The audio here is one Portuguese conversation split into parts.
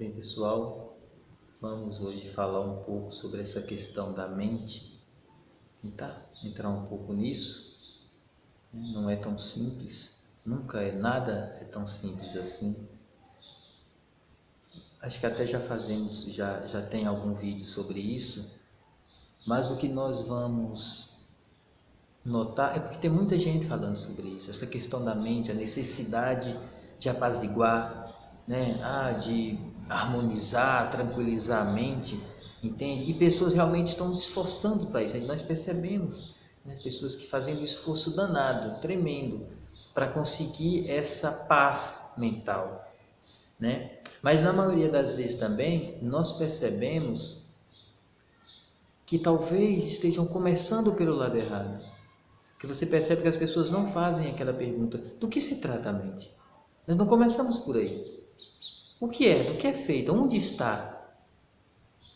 Bem, pessoal, vamos hoje falar um pouco sobre essa questão da mente, tentar entrar um pouco nisso. Não é tão simples, nada é tão simples assim. Acho que até já tem algum vídeo sobre isso, mas o que nós vamos notar é porque tem muita gente falando sobre isso, essa questão da mente, a necessidade de apaziguar, né? De harmonizar, tranquilizar a mente, entende? E pessoas realmente estão se esforçando para isso. Aí nós percebemos, né? As pessoas que fazem um esforço danado, tremendo, para conseguir essa paz mental, né? Mas na maioria das vezes também nós percebemos que talvez estejam começando pelo lado errado. Que você percebe que as pessoas não fazem aquela pergunta: do que se trata a mente? Nós não começamos por aí. O que é? Do que é feita? Onde está?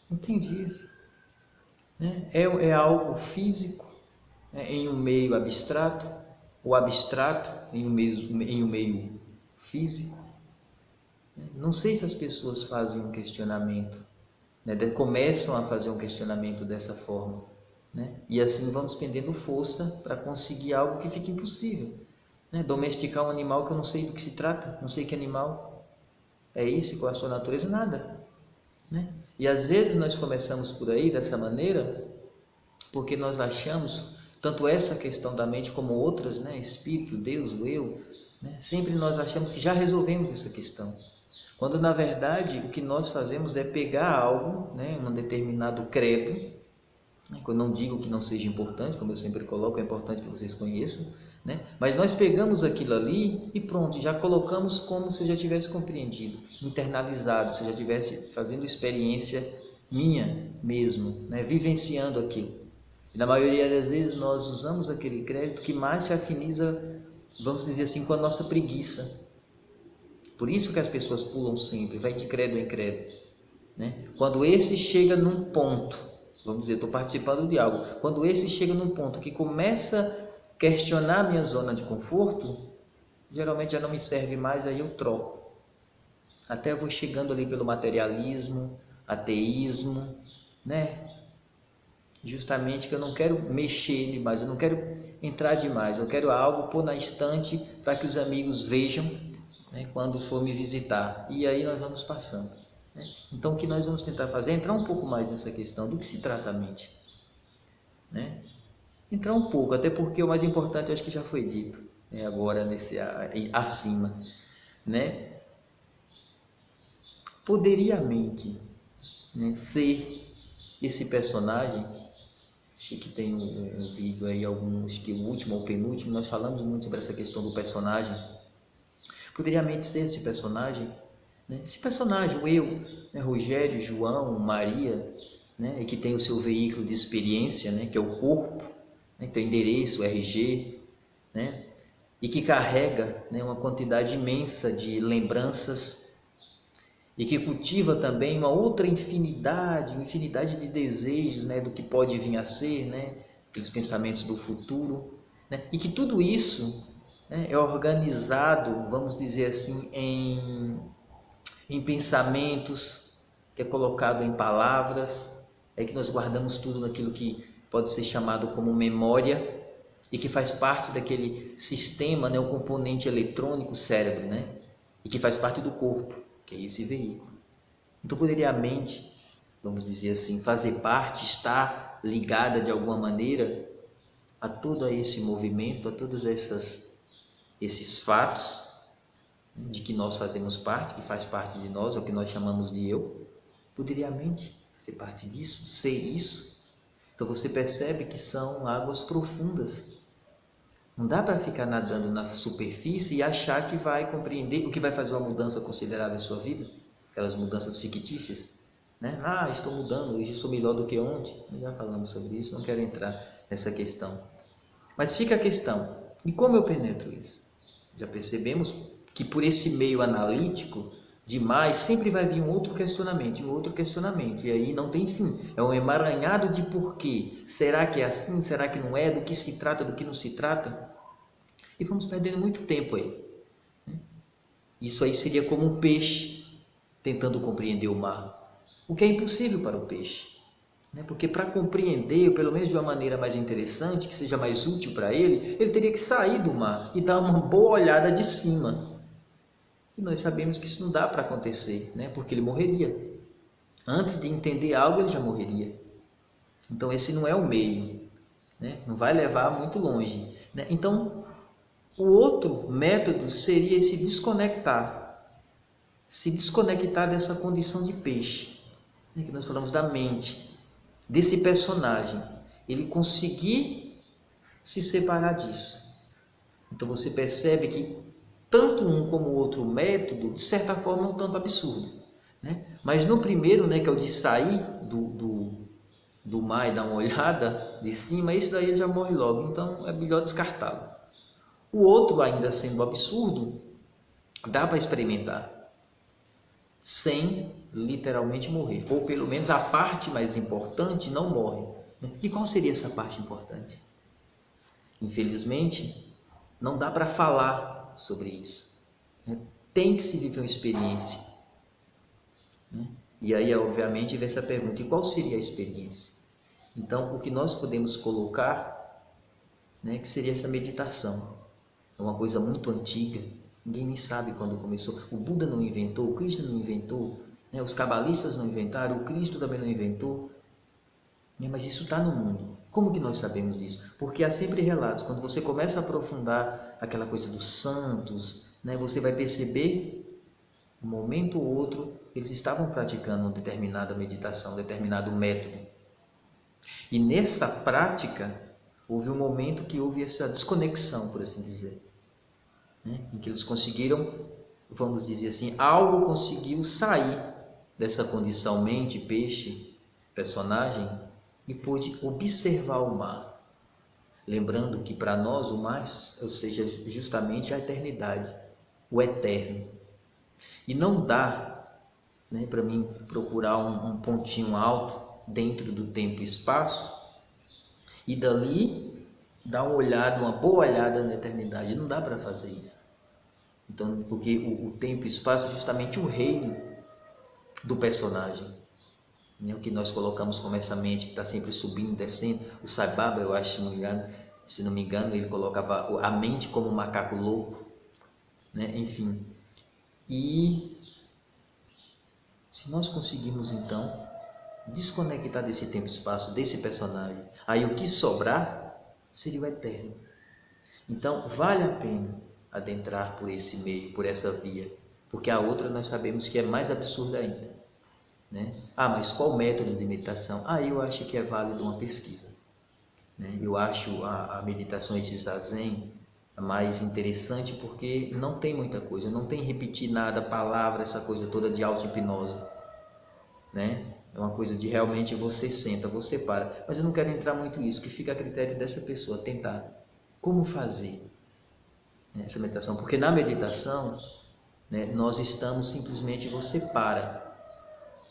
Entende isso? Né? É algo físico, né? Em um meio abstrato, ou abstrato em um meio físico. Não sei se as pessoas fazem um questionamento, né? Começam a fazer um questionamento dessa forma, né? E assim vão despendendo força para conseguir algo que fica impossível, né? Domesticar um animal que eu não sei do que se trata, não sei que animal é esse, qual é a sua natureza, nada, né? E às vezes nós começamos por aí dessa maneira porque nós achamos, tanto essa questão da mente como outras, né? Espírito, Deus, o eu, né? Sempre nós achamos que já resolvemos essa questão, quando na verdade o que nós fazemos é pegar algo, né? Um determinado credo, né? Eu não digo que não seja importante, como eu sempre coloco, é importante que vocês conheçam, né? Mas nós pegamos aquilo ali e pronto, já colocamos como se eu já tivesse compreendido, internalizado, se eu já estivesse fazendo experiência minha mesmo, né? Vivenciando aquilo. E na maioria das vezes nós usamos aquele crédito que mais se afiniza, vamos dizer assim, com a nossa preguiça. Por isso que as pessoas pulam sempre, vai de credo em credo, né? Quando esse chega num ponto, vamos dizer, estou participando de algo, quando esse chega num ponto que começa a questionar a minha zona de conforto, geralmente já não me serve mais, aí eu troco. Até eu vou chegando ali pelo materialismo, ateísmo, né? Justamente que eu não quero mexer demais, eu não quero entrar demais, eu quero algo pôr na estante para que os amigos vejam, né, quando for me visitar, e aí nós vamos passando, né? Então o que nós vamos tentar fazer é entrar um pouco mais nessa questão do que se trata a mente, né? Entrar um pouco, até porque o mais importante eu acho que já foi dito, né, agora nesse acima, né? Poderia a mente, né, ser esse personagem? Acho que tem um vídeo aí, acho que o último ou penúltimo, nós falamos muito sobre essa questão do personagem. Poderia a mente ser esse personagem, né? Esse personagem, o eu, né? Rogério, João, Maria, né? E que tem o seu veículo de experiência, né? Que é o corpo, né? Que tem o endereço, o RG, né? E que carrega, né? Uma quantidade imensa de lembranças e que cultiva também uma outra uma infinidade de desejos, né, do que pode vir a ser, né, aqueles pensamentos do futuro, né, e que tudo isso, né, é organizado, vamos dizer assim, em pensamentos, que é colocado em palavras, é que nós guardamos tudo naquilo que pode ser chamado como memória e que faz parte daquele sistema, né, o componente eletrônico cérebro, né, e que faz parte do corpo, que é esse veículo. Então poderia a mente, vamos dizer assim, fazer parte, estar ligada de alguma maneira a todo esse movimento, a todos esses fatos de que nós fazemos parte, que faz parte de nós, é o que nós chamamos de eu. Poderia a mente fazer parte disso, ser isso? Então você percebe que são águas profundas. Não dá para ficar nadando na superfície e achar que vai compreender o que vai fazer uma mudança considerável em sua vida, aquelas mudanças fictícias, né? Estou mudando, hoje sou melhor do que ontem. Já falamos sobre isso, não quero entrar nessa questão. Mas fica a questão, e como eu penetro isso? Já percebemos que por esse meio analítico demais sempre vai vir um outro questionamento, e aí não tem fim. É um emaranhado de porquê. Será que é assim? Será que não é? Do que se trata? Do que não se trata? E vamos perdendo muito tempo aí. Isso aí seria como um peixe tentando compreender o mar, o que é impossível para o peixe. Porque para compreender, pelo menos de uma maneira mais interessante, que seja mais útil para ele teria que sair do mar e dar uma boa olhada de cima. E nós sabemos que isso não dá para acontecer, porque ele morreria. Antes de entender algo, ele já morreria. Então esse não é o meio, não vai levar muito longe. Então, o outro método seria se desconectar dessa condição de peixe, que nós falamos da mente, desse personagem, ele conseguir se separar disso. Então você percebe que tanto um como o outro método, de certa forma, é um tanto absurdo. Mas no primeiro, que é o de sair do mar e dar uma olhada de cima, esse daí ele já morre logo, então é melhor descartá-lo. O outro, ainda sendo absurdo, dá para experimentar, sem literalmente morrer, ou pelo menos a parte mais importante não morre. E qual seria essa parte importante? Infelizmente, não dá para falar sobre isso. Tem que se viver uma experiência. E aí, obviamente, vem essa pergunta: e qual seria a experiência? Então, o que nós podemos colocar, que seria essa meditação. É uma coisa muito antiga, ninguém nem sabe quando começou. O Buda não inventou, o Krishna não inventou, os cabalistas não inventaram, o Cristo também não inventou. Mas isso está no mundo. Como que nós sabemos disso? Porque há sempre relatos. Quando você começa a aprofundar aquela coisa dos santos, você vai perceber, um momento ou outro, eles estavam praticando uma determinada meditação, um determinado método. E nessa prática, houve um momento que houve essa desconexão, por assim dizer, em que eles conseguiram, vamos dizer assim, algo conseguiu sair dessa condição mente, peixe, personagem, e pôde observar o mar. Lembrando que para nós o mar, ou seja, justamente a eternidade, o eterno. E não dá para mim procurar um pontinho alto dentro do tempo e espaço e dali dar uma boa olhada na eternidade. Não dá para fazer isso. Então, porque o tempo e espaço é justamente o reino do personagem. O que nós colocamos como essa mente que está sempre subindo, descendo. O Sai Baba, eu acho, se não me engano, ele colocava a mente como um macaco louco. Enfim. E se nós conseguirmos, então, desconectar desse tempo e espaço, desse personagem, aí o que sobrar seria o eterno. Então, vale a pena adentrar por esse meio, por essa via, porque a outra nós sabemos que é mais absurda ainda. Mas qual método de meditação? Eu acho que é válido uma pesquisa. Eu acho a meditação, esse zazen, mais interessante porque não tem muita coisa, não tem repetir nada, palavra, essa coisa toda de auto-hipnose. É uma coisa de realmente você senta, você para. Mas eu não quero entrar muito nisso, que fica a critério dessa pessoa tentar. Como fazer essa meditação? Porque na meditação, nós estamos simplesmente, você para.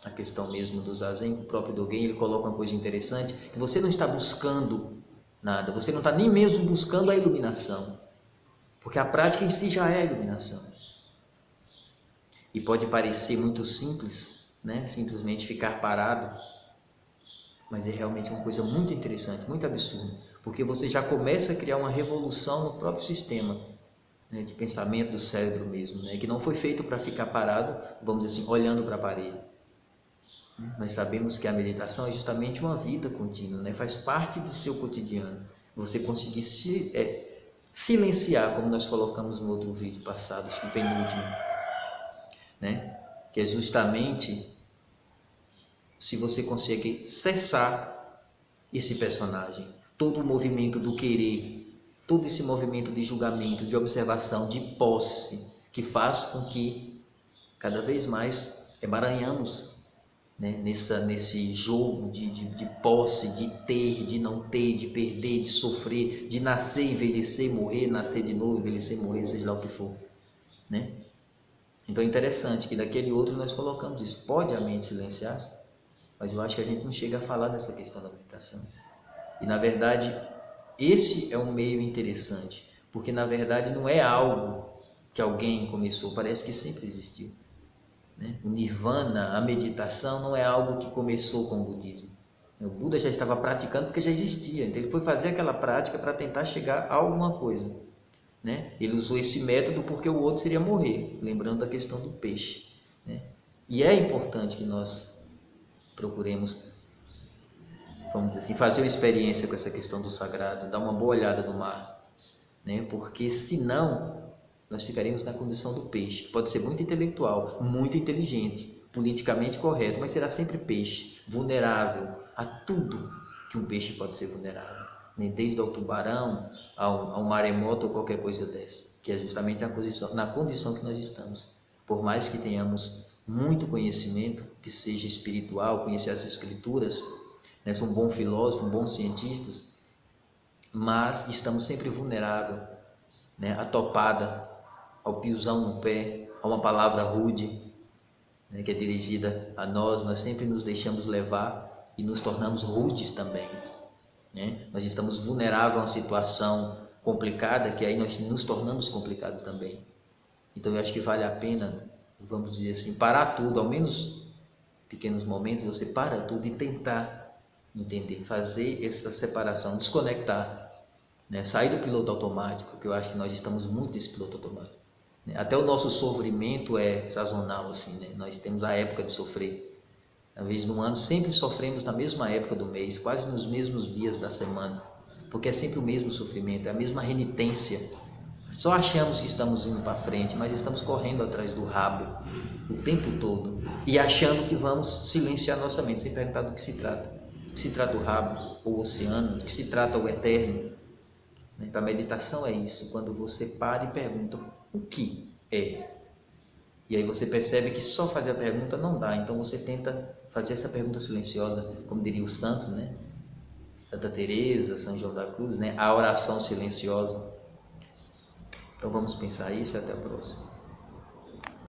A questão mesmo do zazen, o próprio Dogen, ele coloca uma coisa interessante, que você não está buscando nada, você não está nem mesmo buscando a iluminação, porque a prática em si já é a iluminação. E pode parecer muito simples, simplesmente ficar parado, mas é realmente uma coisa muito interessante, muito absurda, porque você já começa a criar uma revolução no próprio sistema de pensamento do cérebro mesmo, que não foi feito para ficar parado, vamos dizer assim, olhando para a parede. Nós sabemos que a meditação é justamente uma vida contínua, faz parte do seu cotidiano. Você conseguir silenciar, como nós colocamos no outro vídeo passado, acho que o penúltimo, que é justamente se você consegue cessar esse personagem, todo o movimento do querer, todo esse movimento de julgamento, de observação, de posse, que faz com que cada vez mais emaranhamos nesse jogo de posse, de ter, de não ter, de perder, de sofrer, de nascer, envelhecer, morrer, nascer de novo, envelhecer, morrer, seja lá o que for. Então é interessante que daquele outro nós colocamos isso. Pode a mente silenciar-se? Mas eu acho que a gente não chega a falar dessa questão da meditação. E na verdade, esse é um meio interessante, porque na verdade não é algo que alguém começou, parece que sempre existiu. né? O nirvana, a meditação, não é algo que começou com o budismo. O Buda já estava praticando porque já existia, então ele foi fazer aquela prática para tentar chegar a alguma coisa, né? Ele usou esse método porque o outro seria morrer, lembrando da questão do peixe, né? E é importante que nós procuremos, vamos dizer assim, fazer uma experiência com essa questão do sagrado, dar uma boa olhada no mar, né? Porque senão nós ficaremos na condição do peixe, que pode ser muito intelectual, muito inteligente, politicamente correto, mas será sempre peixe, vulnerável a tudo que um peixe pode ser vulnerável, né? Desde ao tubarão, ao maremoto ou qualquer coisa dessa, que é justamente na condição que nós estamos. Por mais que tenhamos muito conhecimento, que seja espiritual, conhecer as escrituras, né? Sou um bom filósofo, um bom cientista, mas estamos sempre vulneráveis, né? A topada, ao pisão no pé, a uma palavra rude, né, que é dirigida a nós, nós sempre nos deixamos levar e nos tornamos rudes também, né? Nós estamos vulneráveis a uma situação complicada, que aí nós nos tornamos complicados também. Então eu acho que vale a pena, vamos dizer assim, parar tudo, ao menos pequenos momentos, você para tudo e tentar entender, fazer essa separação, desconectar, né? Sair do piloto automático, que eu acho que nós estamos muito nesse piloto automático. Até o nosso sofrimento é sazonal, assim, né? Nós temos a época de sofrer. Às vezes no ano sempre sofremos na mesma época do mês, quase nos mesmos dias da semana, porque é sempre o mesmo sofrimento, é a mesma renitência. Só achamos que estamos indo para frente, mas estamos correndo atrás do rabo o tempo todo e achando que vamos silenciar nossa mente, sem perguntar do que se trata. Do que se trata o rabo, ou o oceano, do que se trata o eterno. Então a meditação é isso, quando você para e pergunta o que é. E aí você percebe que só fazer a pergunta não dá, então você tenta fazer essa pergunta silenciosa, como diria os santos, né? Santa Teresa, São João da Cruz, né? A oração silenciosa. Então vamos pensar isso e até a próxima.